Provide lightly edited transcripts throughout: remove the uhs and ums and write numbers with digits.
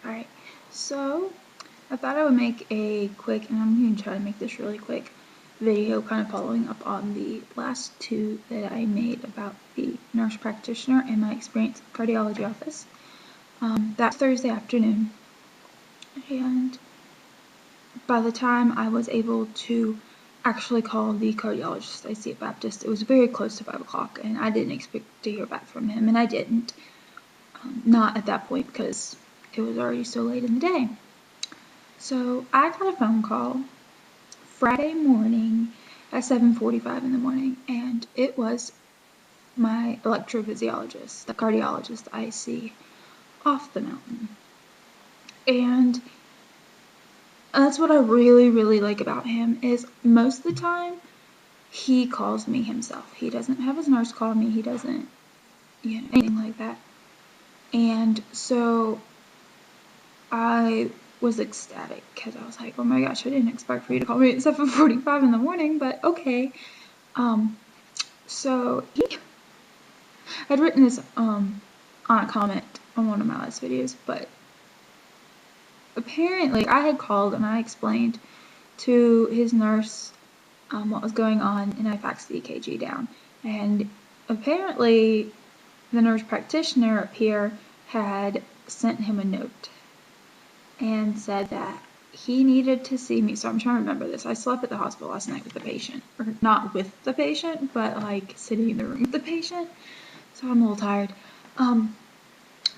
Alright, so I thought I would make a quick, and I'm going to try to make this really quick, video kind of following up on the last two that I made about the nurse practitioner and my experience at the cardiology office. That's Thursday afternoon, and by the time I was able to actually call the cardiologist I see at Baptist, it was very close to 5 o'clock, and I didn't expect to hear back from him, and I didn't. Not at that point because it was already so late in the day. So I got a phone call Friday morning at 7:45 in the morning, and it was my electrophysiologist, the cardiologist I see off the mountain. And that's what I really, really like about him, is most of the time he calls me himself. He doesn't have his nurse call me, he doesn't, anything like that. And so I was ecstatic because I was like, oh my gosh, I didn't expect for you to call me at 7:45 in the morning, but okay. So I'd written this on a comment on one of my last videos, but apparently I had called and I explained to his nurse what was going on, and I faxed the EKG down, and apparently the nurse practitioner up here had sent him a note and said that he needed to see me. So I'm trying to remember this. I slept at the hospital last night with the patient, or not with the patient, but like sitting in the room with the patient. So I'm a little tired.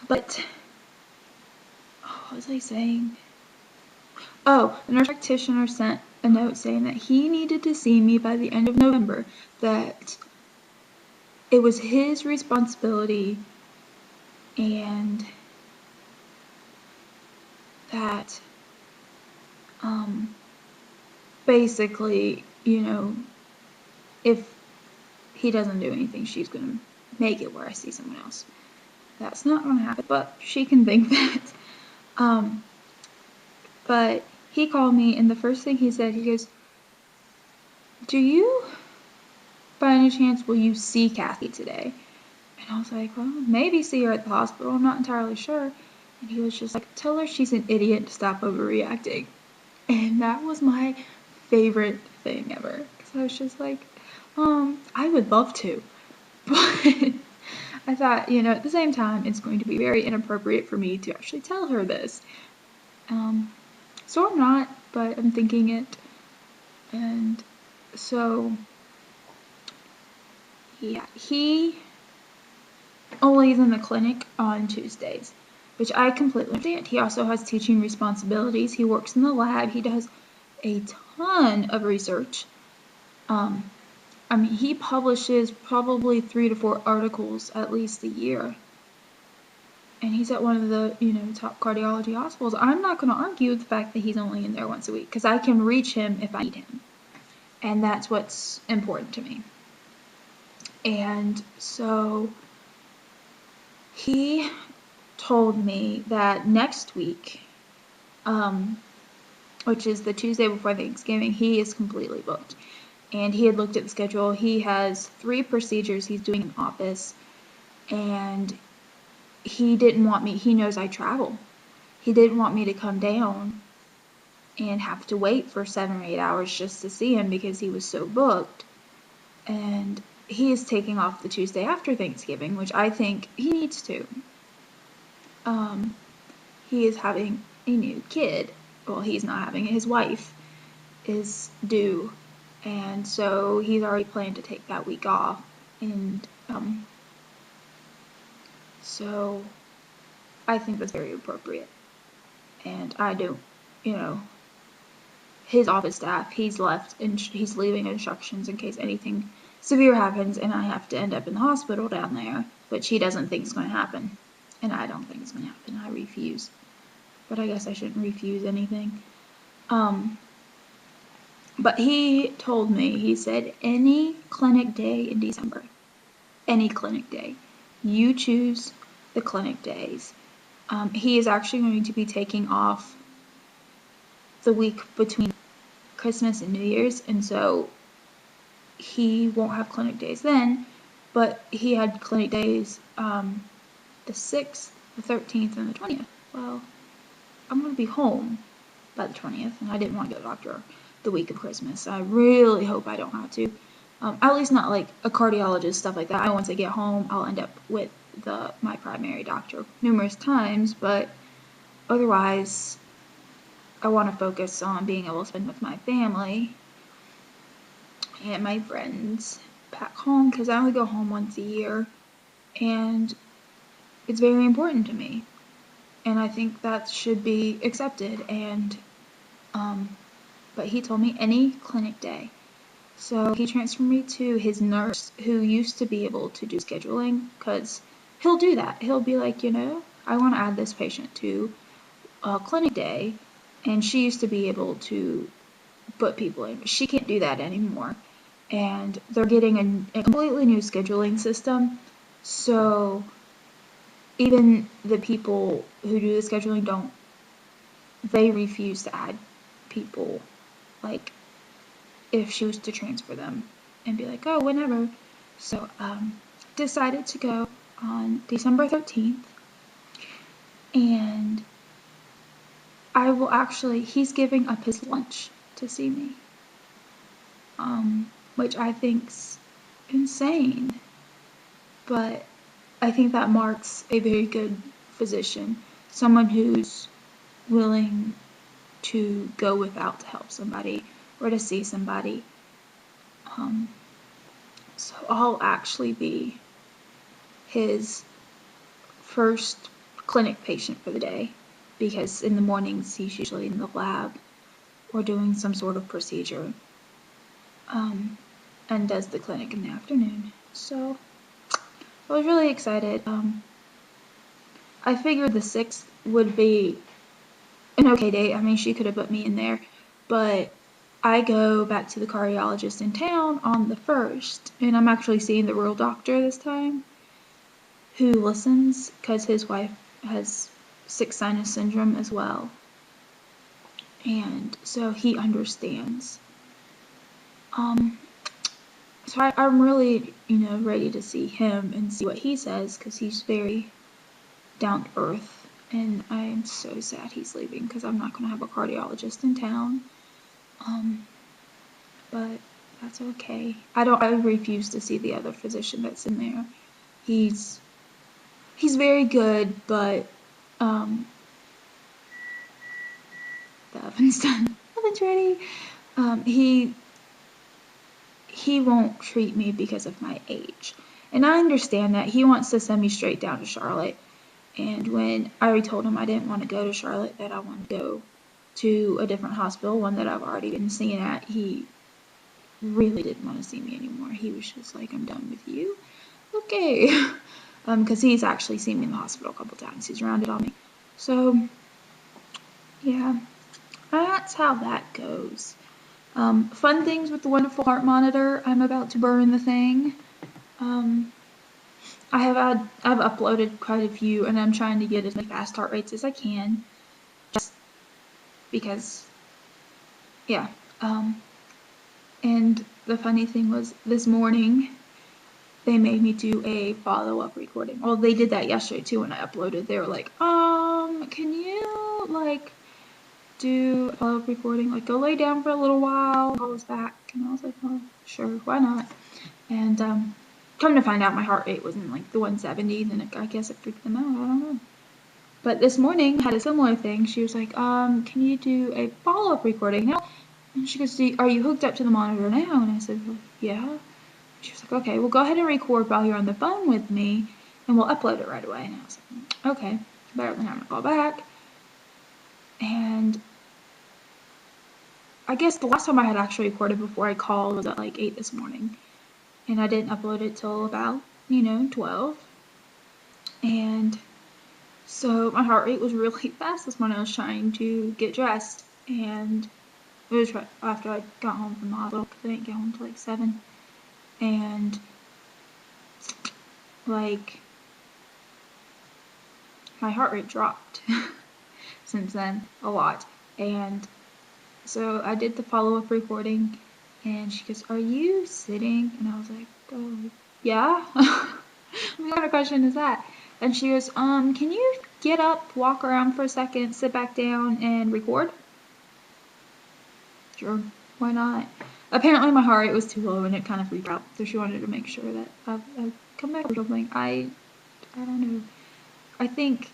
But what was I saying? Oh, the nurse practitioner sent a note saying that he needed to see me by the end of November, that it was his responsibility, and that basically, if he doesn't do anything, she's gonna make it where I see someone else. That's not gonna happen, but she can think that. But he called me, and the first thing he said, he goes, do you, by any chance, will you see Kathy today? And I was like, well, maybe see her at the hospital, I'm not entirely sure. And he was just like, tell her she's an idiot to stop overreacting. And that was my favorite thing ever, because I was just like, I would love to, but I thought, at the same time, it's going to be very inappropriate for me to actually tell her this. So I'm not, but I'm thinking it. And so, yeah, he only is in the clinic on Tuesdays, which I completely understand. He also has teaching responsibilities. He works in the lab. He does a ton of research. He publishes probably 3 to 4 articles at least a year. And he's at one of the, top cardiology hospitals. I'm not going to argue with the fact that he's only in there once a week, because I can reach him if I need him. And that's what's important to me. And so he told me that next week, which is the Tuesday before Thanksgiving, he is completely booked. And he had looked at the schedule. He has 3 procedures he's doing in office, and he didn't want me, he knows I travel. He didn't want me to come down and have to wait for 7 or 8 hours just to see him because he was so booked. And he is taking off the Tuesday after Thanksgiving, which I think he needs to. He is having a new kid. Well, he's not having it. His wife is due. And so he's already planned to take that week off. And so I think that's very appropriate. And I don't, his office staff, he's left and he's leaving instructions in case anything severe happens and I have to end up in the hospital down there, which he doesn't think is going to happen. And I don't think it's going to happen. I refuse. But I guess I shouldn't refuse anything. But he told me, he said, any clinic day in December, any clinic day, you choose the clinic days. He is actually going to be taking off the week between Christmas and New Year's, and so he won't have clinic days then, but he had clinic days the 6th, the 13th, and the 20th. Well, I'm going to be home by the 20th, and I didn't want to go to the doctor the week of Christmas. I really hope I don't have to. At least not like a cardiologist, stuff like that. I know once I get home, I'll end up with my primary doctor numerous times, but otherwise, I want to focus on being able to spend with my family and my friends back home, because I only go home once a year, and it's very important to me, and I think that should be accepted. And but he told me any clinic day, so he transferred me to his nurse, who used to be able to do scheduling, because he'll do that. He'll be like, I want to add this patient to a clinic day, and she used to be able to put people in. She can't do that anymore, and they're getting a completely new scheduling system, so even the people who do the scheduling they refuse to add people, like, if she was to transfer them and be like, oh, whenever. So, decided to go on December 13th, and he's giving up his lunch to see me, which I think's insane, but I think that marks a very good physician, someone who's willing to go without to help somebody or to see somebody. So I'll actually be his first clinic patient for the day, because in the mornings he's usually in the lab or doing some sort of procedure, and does the clinic in the afternoon. So I was really excited. I figured the 6th would be an okay date. I mean, she could have put me in there, but I go back to the cardiologist in town on the 1st, and I'm actually seeing the real doctor this time, who listens, because his wife has sick sinus syndrome as well, and so he understands. So I'm really, ready to see him and see what he says, because he's very down to earth, and I am so sad he's leaving, because I'm not going to have a cardiologist in town. But that's okay. I refuse to see the other physician that's in there. He's very good, but the oven's done. Oven's ready. He won't treat me because of my age, and I understand that. He wants to send me straight down to Charlotte, and when I already told him I didn't want to go to Charlotte, that I wanted to go to a different hospital, one that I've already been seen at, he really didn't want to see me anymore. He was just like, I'm done with you. Okay. Because he's actually seen me in the hospital a couple times. He's rounded on me. So, yeah, that's how that goes. Fun things with the wonderful heart monitor. I'm about to burn the thing. I've uploaded quite a few, and I'm trying to get as many fast heart rates as I can, just because, yeah. And the funny thing was, this morning, they made me do a follow-up recording. Well, they did that yesterday too when I uploaded. They were like, can you, like, do a follow-up recording? Like, go lay down for a little while, call us back. And I was like, oh, sure, why not? And, come to find out my heart rate was in, like, the 170s, and I guess it freaked them out. I don't know. But this morning, I had a similar thing. She was like, can you do a follow-up recording now? And she goes, are you hooked up to the monitor now? And I said, well, yeah. She was like, okay, well, go ahead and record while you're on the phone with me, and we'll upload it right away. And I was like, okay, better than having to call back. And I guess the last time I had actually recorded before I called was at like 8 this morning. And I didn't upload it till about, 12. And so my heart rate was really fast this morning. I was trying to get dressed, and it was right after I got home from the hospital, because I didn't get home till like 7. And, like, my heart rate dropped since then a lot. And so I did the follow-up recording, and she goes, are you sitting? And I was like, oh, yeah. What kind of question is that? And she goes, can you get up, walk around for a second, sit back down, and record? Sure, why not? Apparently my heart rate was too low and it kind of freaked out, so she wanted to make sure that I'd come back or something. I don't know. I think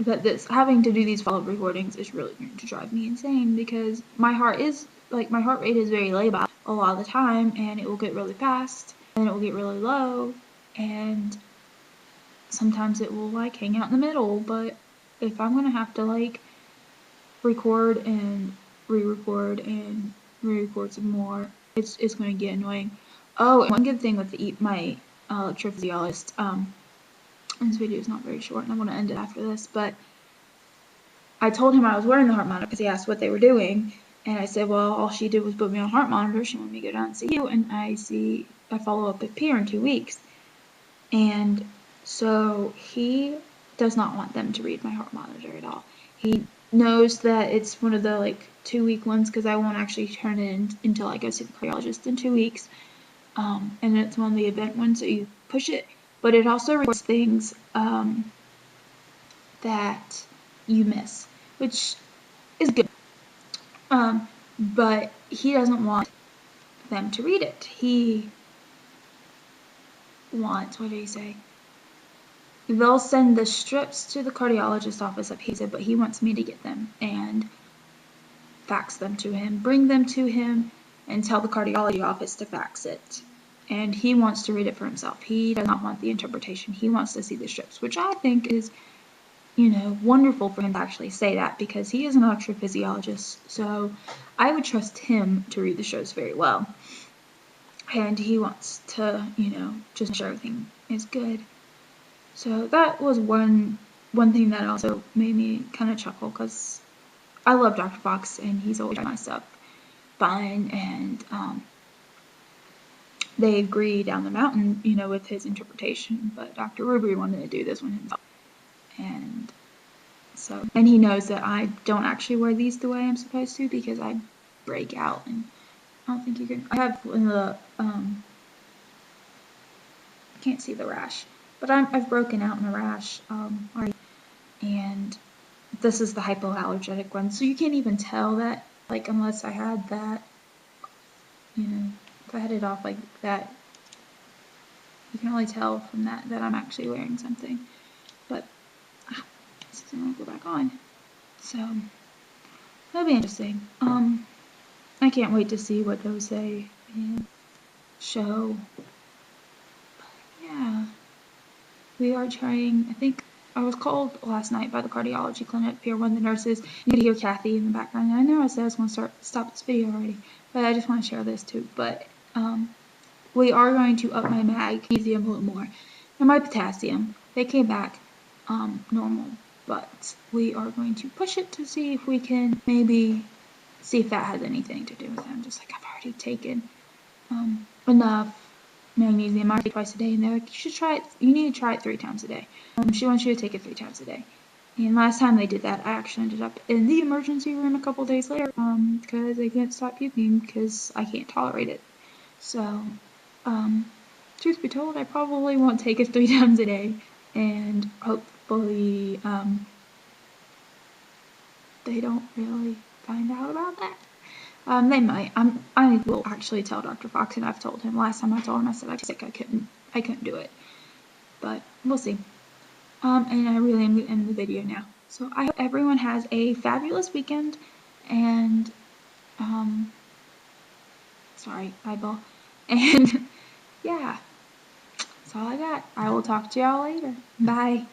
that this having to do these follow-up recordings is really going to drive me insane because my heart rate is very labile a lot of the time, and it will get really fast and it will get really low, and sometimes it will like hang out in the middle. But if I'm gonna have to like record and re-record and re-record some more, it's going to get annoying. Oh, and one good thing with my electrophysiologist, this video is not very short and I want to end it after this, but I told him I was wearing the heart monitor because he asked what they were doing, and I said, well, all she did was put me on heart monitor. She wanted me to go down and see you, and I follow up with Pierre in 2 weeks. And so he does not want them to read my heart monitor at all. He knows that it's one of the like 2-week ones because I won't actually turn it in until I go see the cardiologist in 2 weeks. And it's one of the event ones, so you push it, but it also records things that you miss, which is good. But he doesn't want them to read it. He wants, what did he say? They'll send the strips to the cardiologist's office up he said, but he wants me to get them and fax them to him, bring them to him, and tell the cardiology office to fax it. And he wants to read it for himself. He does not want the interpretation. He wants to see the strips, which I think is, wonderful for him to actually say that because he is an electrophysiologist. So I would trust him to read the shows very well. And he wants to, just make sure everything is good. So that was one thing that also made me kind of chuckle because I love Dr. Fox and he's always done my stuff fine, and they agree down the mountain, with his interpretation, but Dr. Ruby wanted to do this one himself. And he knows that I don't actually wear these the way I'm supposed to because I break out, and I don't think you can. I have the can't see the rash, but I've broken out in a rash already, and this is the hypoallergenic one, so you can't even tell that, like, unless I had that, if I had it off like that, you can only tell from that I'm actually wearing something. But this isn't going to go back on, so that'll be interesting. I can't wait to see what those say and show. But yeah, we are trying. I think I was called last night by the cardiology clinic. Pierre, one of the nurses. You could hear Kathy in the background. And I know I said I was going to stop this video already, but I just want to share this too. But we are going to up my magnesium a little more and my potassium. They came back normal, but we are going to push it to see if we can maybe see if that has anything to do with it. I'm just like, I've already taken enough magnesium. I take twice a day, and they're like, you need to try it 3 times a day. She wants you to take it 3 times a day. And last time they did that, I actually ended up in the emergency room a couple days later because I couldn't stop puking because I can't tolerate it. So, truth be told, I probably won't take it 3 times a day, and hopefully they don't really find out about that. They might. I will actually tell Dr. Fox, and I've told him. Last time I told him, I said I was sick, I couldn't do it. But we'll see. And I really am going to end the video now. So I hope everyone has a fabulous weekend, and sorry, eyeball. And yeah, that's all I got. I will talk to y'all later. Bye.